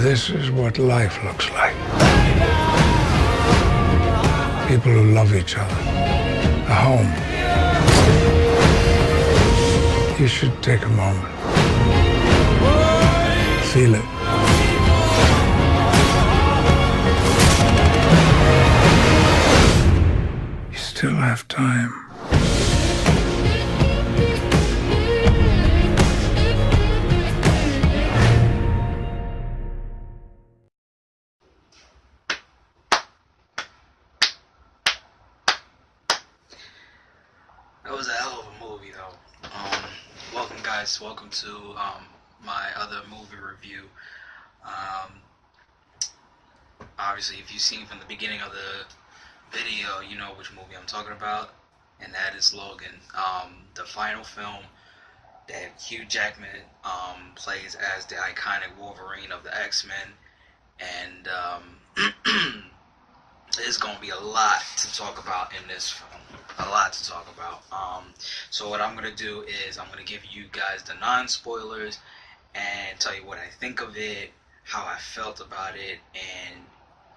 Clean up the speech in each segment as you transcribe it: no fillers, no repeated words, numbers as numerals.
This is what life looks like. People who love each other. A home. You should take a moment. Feel it. You still have time. That was a hell of a movie, though. Welcome, guys. Welcome to my other movie review. Obviously, if you've seen from the beginning of the video, you know which movie I'm talking about, and that is Logan. The final film that Hugh Jackman plays as the iconic Wolverine of the X-Men, and there's going to be a lot to talk about in this film. A lot to talk about. So what I'm going to do is I'm going to give you guys the non-spoilers and tell you what I think of it, how I felt about it, and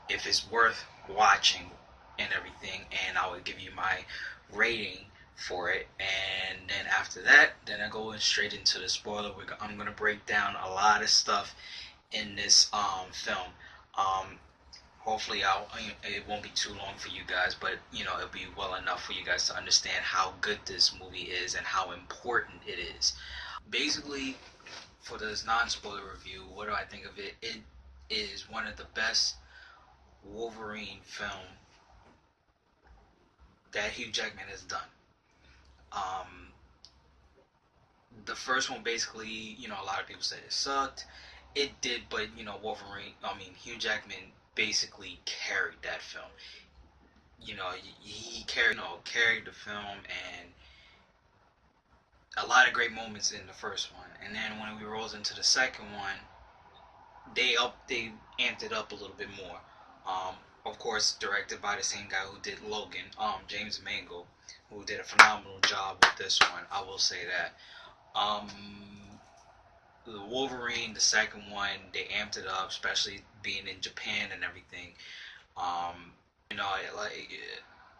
if it's worth watching and everything, and I will give you my rating for it. And then after that, then I go straight into the spoiler. I'm going to break down a lot of stuff in this film. Hopefully it won't be too long for you guys, but it'll be well enough for you guys to understand how good this movie is and how important it is. Basically, for this non-spoiler review, what do I think of it? It is one of the best Wolverine film that Hugh Jackman has done. The first one, basically, a lot of people said it sucked. It did, but Hugh Jackman basically carried that film. He carried the film, and a lot of great moments in the first one. And then when we rolled into the second one, they amped it up a little bit more. Of course, directed by the same guy who did Logan, James Mangold, who did a phenomenal job with this one. I will say that. The Wolverine, the second one, they amped it up, especially being in Japan and everything.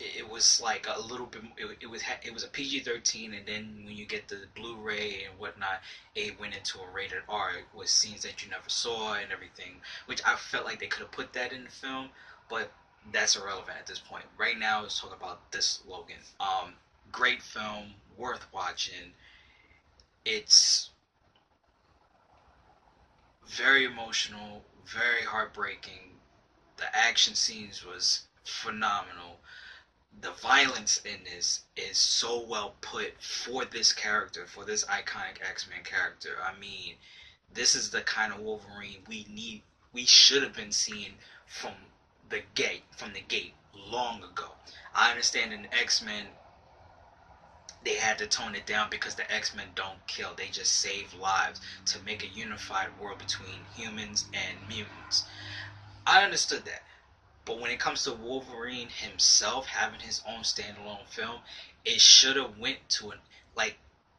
It was like a little bit. It was a PG-13, and then when you get the Blu-ray and whatnot, it went into a rated R with scenes that you never saw and everything, which I felt like they could have put that in the film, but that's irrelevant at this point. Right now, let's talk about this Logan. Great film, worth watching. It's very emotional, very heartbreaking. The action scenes was phenomenal. The violence in this is so well put for this character, for this iconic X-Men character. I mean, this is the kind of Wolverine we should have been seeing from the gate long ago. I understand in X-Men they had to tone it down because the X-Men don't kill. They just save lives to make a unified world between humans and mutants. I understood that. But when it comes to Wolverine himself having his own standalone film, it should have went to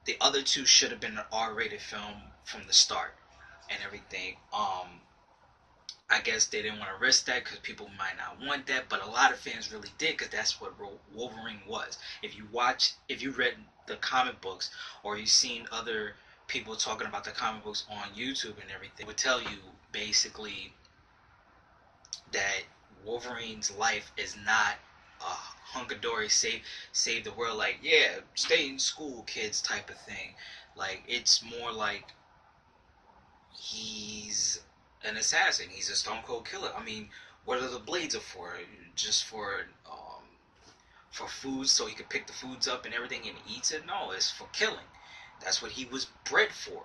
the other two should have been an R-rated film from the start and everything. I guess they didn't want to risk that because people might not want that, but a lot of fans really did, because that's what Wolverine was. If you read the comic books, or you've seen other people talking about the comic books on YouTube and everything, it would tell you basically that Wolverine's life is not a hunkadory save the world, like, yeah, stay in school, kids type of thing. Like, it's more like he's an assassin. He's a stone cold killer. I mean, what are the blades are for? Just for food, so he could pick the foods up and everything and eats it? No, it's for killing. That's what he was bred for.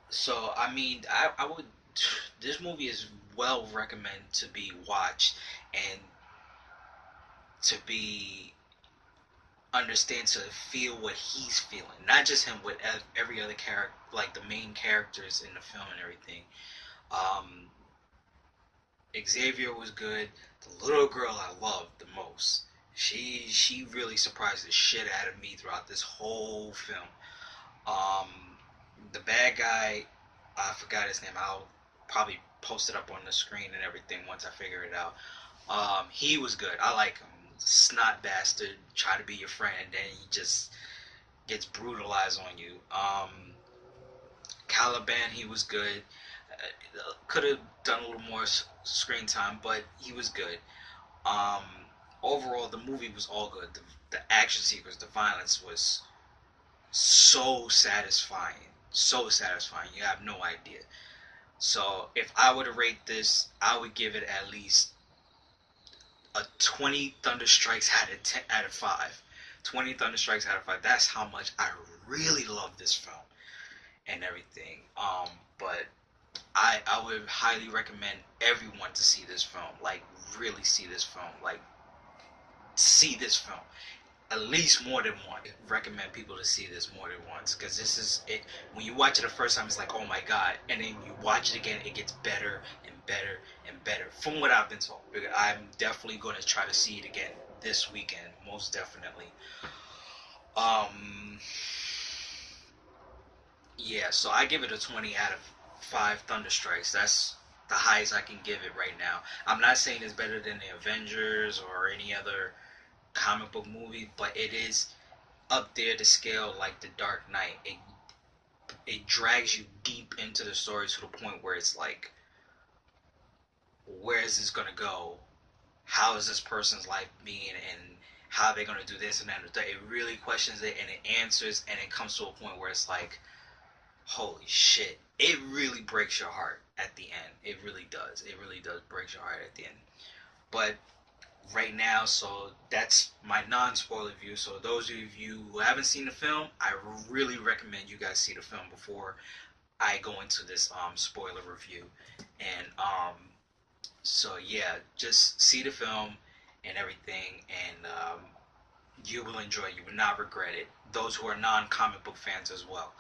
So I mean, I would. This movie is well recommended to be watched and to be to feel what he's feeling, not just him, but every other character, like the main characters in the film and everything. Xavier was good. The little girl I loved the most. She really surprised the shit out of me throughout this whole film. The bad guy, I forgot his name. I'll probably post it up on the screen and everything once I figure it out. He was good. I like him. Snot bastard, try to be your friend, and then he just gets brutalized on you. Caliban, he was good. Could have done a little more screen time, but he was good. Um, Overall, the movie was all good. The action sequence, the violence was so satisfying. So satisfying. You have no idea. So if I were to rate this, I would give it at least a 20 Thunder Strikes out of 5. 20 Thunder Strikes out of 5. That's how much I really love this film and everything. But I would highly recommend everyone to see this film. Like, really see this film. Like, see this film. At least more than one. I recommend people to see this more than once, because this is it. When you watch it the first time, it's like, oh my god, and then you watch it again, it gets better and better and better. From what I've been told, I'm definitely going to try to see it again this weekend, most definitely. Yeah, so I give it a 20 out of 5 Thunder Strikes. That's the highest I can give it right now. I'm not saying it's better than the Avengers or any other comic book movie, but it is up there to scale like The Dark Knight. It drags you deep into the story to the point where it's like, where is this gonna go? How is this person's life being, and how are they gonna do this and that? It really questions it, and it answers, and it comes to a point where it's like, holy shit! It really breaks your heart at the end. It really does. It really does break your heart at the end. But right now, so that's my non-spoiler view. So those of you who haven't seen the film, I really recommend you guys see the film before I go into this spoiler review. And so yeah, just see the film and everything, and you will enjoy it. You will not regret it. Those who are non-comic book fans as well.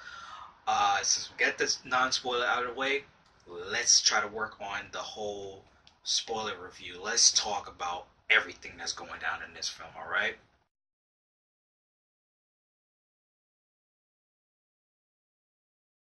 Since we get this non-spoiler out of the way, let's try to work on the whole spoiler review. Let's talk about everything that's going down in this film, alright?